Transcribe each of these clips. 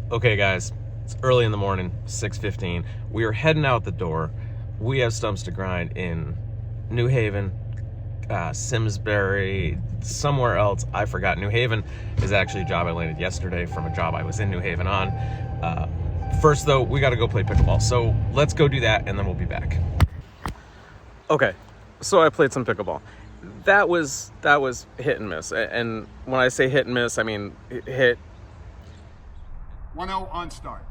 Okay guys, it's early in the morning, 6:15. We are heading out the door. We have stumps to grind in New Haven, Simsbury, somewhere else. I forgot. New Haven is actually a job I landed yesterday from a job I was in New Haven on. First though, we got to go play pickleball. So let's go do that and then we'll be back. Okay, so I played some pickleball. That was hit and miss. And when I say hit and miss, I mean hit. 1-0 on start.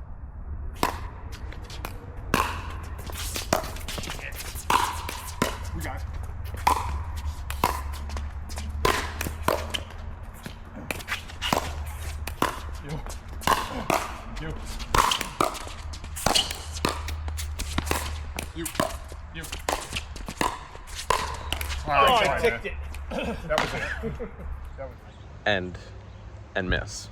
We got it. You. Oh, I ticked it. That was it. And miss.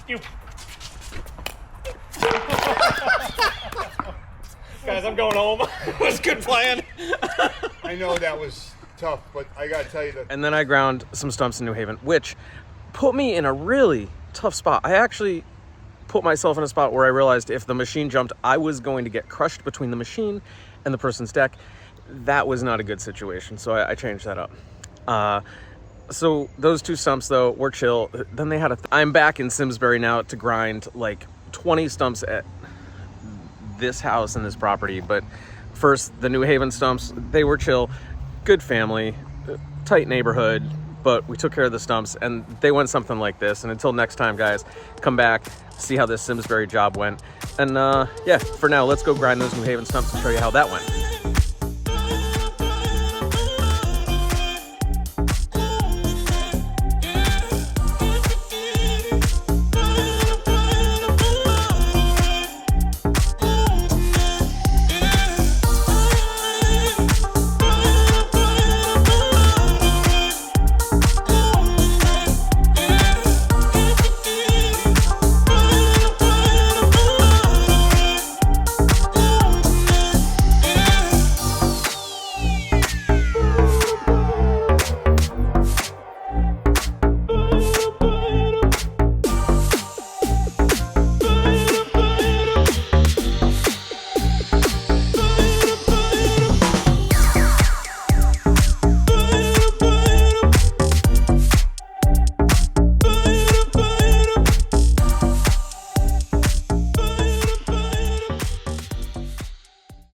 You. Guys, I'm going home. It was good playing. I know that was tough, but I gotta tell you that. And then I ground some stumps in New Haven, which put me in a really tough spot. I actually put myself in a spot where I realized if the machine jumped, I was going to get crushed between the machine and the person's deck. That was not a good situation, so I changed that up. So those two stumps though were chill. Then they had I'm back in Simsbury now to grind like 20 stumps at this house and this property. But first, the New Haven stumps, they were chill, good family, tight neighborhood, but we took care of the stumps and they went something like this. And until next time, guys, come back, see how this Simsbury job went. And yeah, for now, let's go grind those New Haven stumps and show you how that went.